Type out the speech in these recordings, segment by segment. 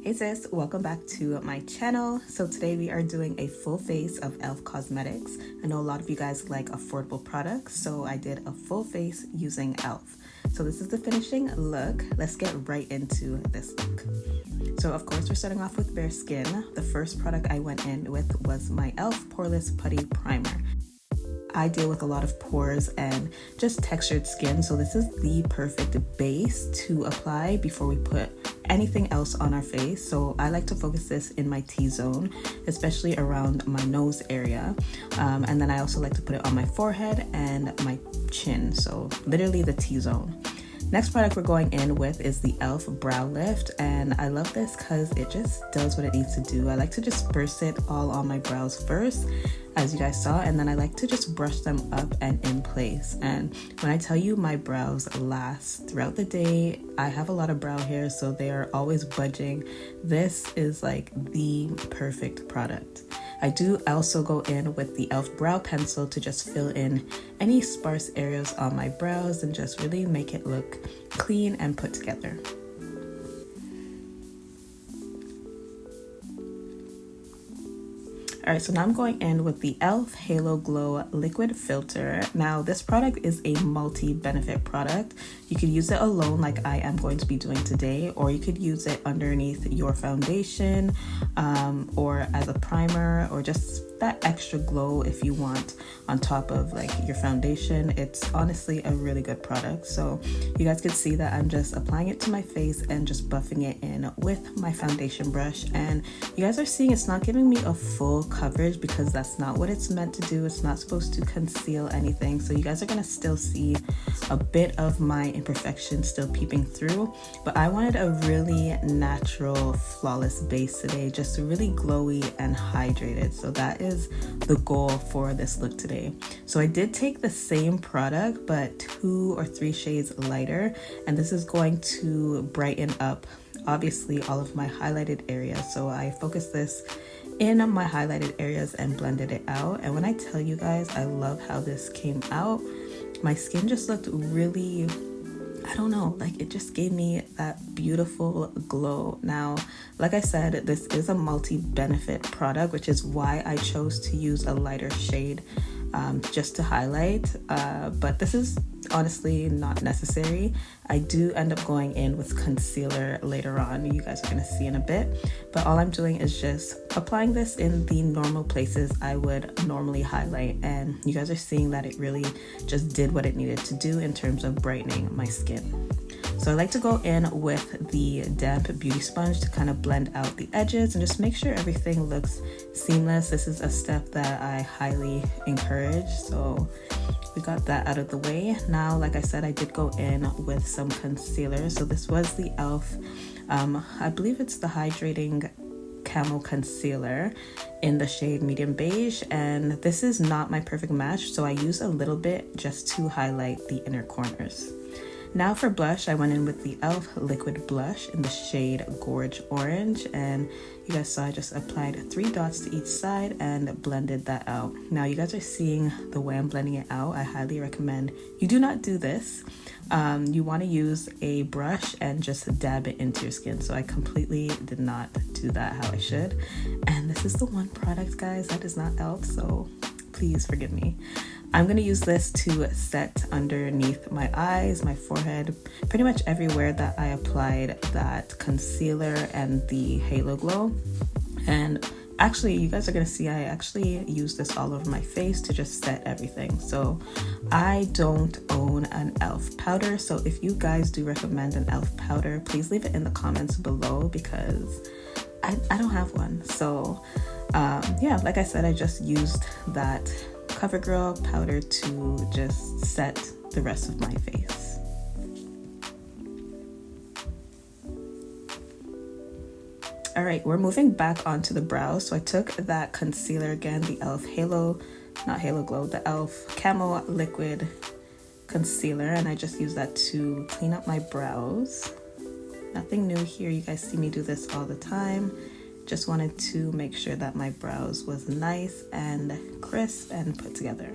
Hey sis, welcome back to my channel. So today we are doing a full face of e.l.f. Cosmetics. I know a lot of you guys like affordable products, so I did a full face using e.l.f. So this is the finishing look. Let's get right into this look. So of course we're starting off with bare skin. The first product I went in with was my e.l.f. Poreless Putty Primer. I deal with a lot of pores and just textured skin, so this is the perfect base to apply before we put anything else on our face. So I like to focus this in my T-zone, especially around my nose area, and then I also like to put it on my forehead and my chin, so literally the T-zone. Next product we're going in with is the e.l.f. Brow Lift, and I love this because it just does what it needs to do. I like to just burst it all on my brows first, as you guys saw, and then I like to just brush them up and in place. And when I tell you my brows last throughout the day, I have a lot of brow hair, so they are always budging. This is like the perfect product. I do also go in with the e.l.f. Brow Pencil to just fill in any sparse areas on my brows and just really make it look clean and put together. Alright, so now I'm going in with the e.l.f. Halo Glow Liquid Filter. Now this product is a multi-benefit product. You could use it alone like I am going to be doing today, or you could use it underneath your foundation, or as a primer, or just that extra glow if you want on top of like your foundation. It's honestly a really good product. So you guys can see that I'm just applying it to my face and just buffing it in with my foundation brush, and you guys are seeing it's not giving me a full coverage because that's not what it's meant to do. It's not supposed to conceal anything, so you guys are gonna still see a bit of my imperfections still peeping through, but I wanted a really natural, flawless base today, just really glowy and hydrated. So that is the goal for this look today. So I did take the same product but 2 or 3 shades lighter, and this is going to brighten up obviously all of my highlighted areas. So I focused this in my highlighted areas and blended it out, and when I tell you guys, I love how this came out. My skin just looked really, I don't know, like it just gave me that beautiful glow. Now, like I said, this is a multi-benefit product, which is why I chose to use a lighter shade just to highlight, but this is honestly not necessary. I do end up going in with concealer later on, you guys are gonna see in a bit, but all I'm doing is just applying this in the normal places I would normally highlight, and you guys are seeing that it really just did what it needed to do in terms of brightening my skin. So I like to go in with the damp beauty sponge to kind of blend out the edges and just make sure everything looks seamless. This is a step that I highly encourage, so we got that out of the way. Now, like I said, I did go in with some concealer. So this was the e.l.f. I believe it's the Hydrating Camo Concealer in the shade Medium Beige, and this is not my perfect match, so I use a little bit just to highlight the inner corners. Now for blush, I went in with the e.l.f. Liquid Blush in the shade Gorge Orange, and you guys saw I just applied 3 dots to each side and blended that out. Now you guys are seeing the way I'm blending it out. I highly recommend you do not do this. You want to use a brush and just dab it into your skin. So I completely did not do that how I should. And this is the one product, guys, that is not e.l.f., so please forgive me. I'm going to use this to set underneath my eyes, my forehead, pretty much everywhere that I applied that concealer and the Halo Glow. And actually, you guys are going to see I actually use this all over my face to just set everything. So I don't own an e.l.f. powder, so if you guys do recommend an e.l.f. powder, please leave it in the comments below because I don't have one. So yeah, like I said, I just used that CoverGirl powder to just set the rest of my face. All right, we're moving back onto the brows. So I took that concealer again, the e.l.f. Not Halo Glow, the e.l.f. Camo Liquid Concealer, and I just use that to clean up my brows. Nothing new here, you guys see me do this all the time. Just wanted to make sure that my brows was nice and crisp and put together.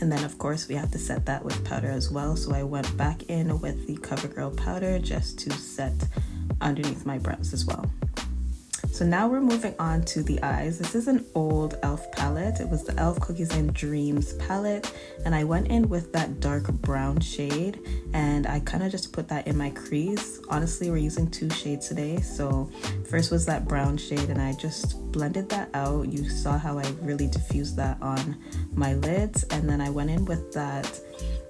And then of course we have to set that with powder as well. So I went back in with the CoverGirl powder just to set underneath my brows as well. So now we're moving on to the eyes. This is an old e.l.f. palette. It was the e.l.f. Cookies and Dreams palette. And I went in with that dark brown shade and I kind of just put that in my crease. Honestly, we're using 2 shades today. So first was that brown shade and I just blended that out. You saw how I really diffused that on my lids. And then I went in with that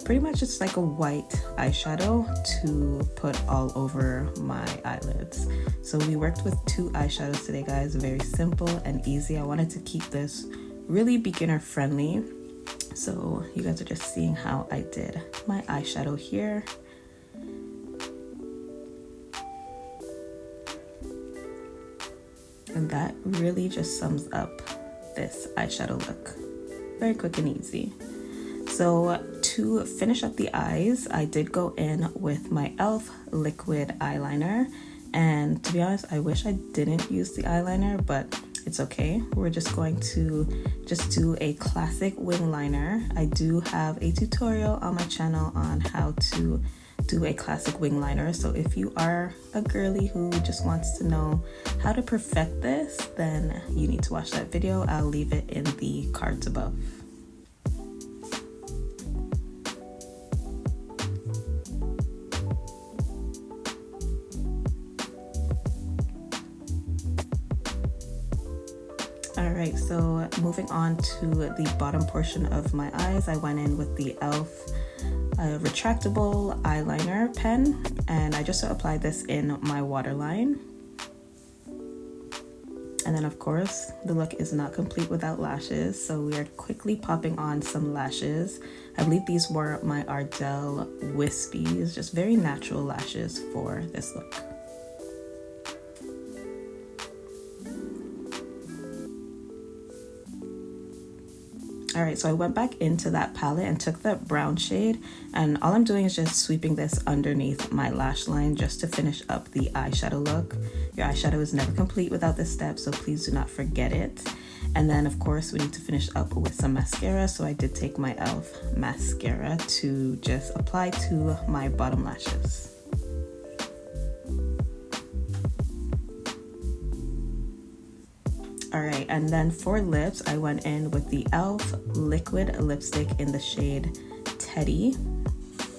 pretty much it's like a white eyeshadow to put all over my eyelids. So we worked with 2 eyeshadows today, guys. Very simple and easy. I wanted to keep this really beginner friendly. So you guys are just seeing how I did my eyeshadow here. And that really just sums up this eyeshadow look. Very quick and easy. So to finish up the eyes, I did go in with my e.l.f. liquid eyeliner. And to be honest, I wish I didn't use the eyeliner, but it's okay. We're just going to just do a classic wing liner. I do have a tutorial on my channel on how to do a classic wing liner. So if you are a girly who just wants to know how to perfect this, then you need to watch that video. I'll leave it in the cards above. Alright, so moving on to the bottom portion of my eyes, I went in with the e.l.f. Retractable eyeliner pen, and I just applied this in my waterline. And then of course, the look is not complete without lashes, so we are quickly popping on some lashes. I believe these were my Ardell Wispies, just very natural lashes for this look. Alright, so I went back into that palette and took that brown shade, and all I'm doing is just sweeping this underneath my lash line just to finish up the eyeshadow look. Your eyeshadow is never complete without this step, so please do not forget it. And then of course we need to finish up with some mascara, so I did take my e.l.f. mascara to just apply to my bottom lashes. Alright, and then for lips, I went in with the e.l.f. liquid lipstick in the shade Teddy.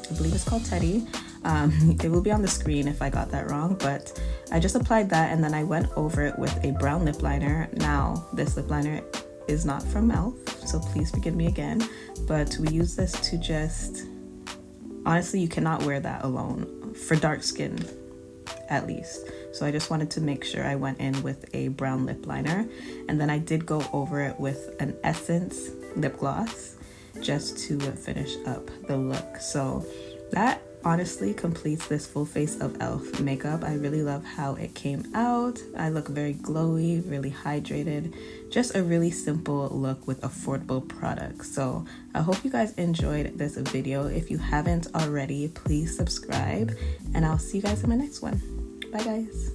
I believe it's called Teddy. It will be on the screen if I got that wrong, but I just applied that and then I went over it with a brown lip liner. Now, this lip liner is not from e.l.f., so please forgive me again, but we use this to just... Honestly, you cannot wear that alone, for dark skin at least. So I just wanted to make sure I went in with a brown lip liner, and then I did go over it with an Essence lip gloss just to finish up the look. So that honestly completes this full face of e.l.f. makeup. I really love how it came out. I look very glowy, really hydrated, just a really simple look with affordable products. So I hope you guys enjoyed this video. If you haven't already, please subscribe, and I'll see you guys in my next one. Bye guys.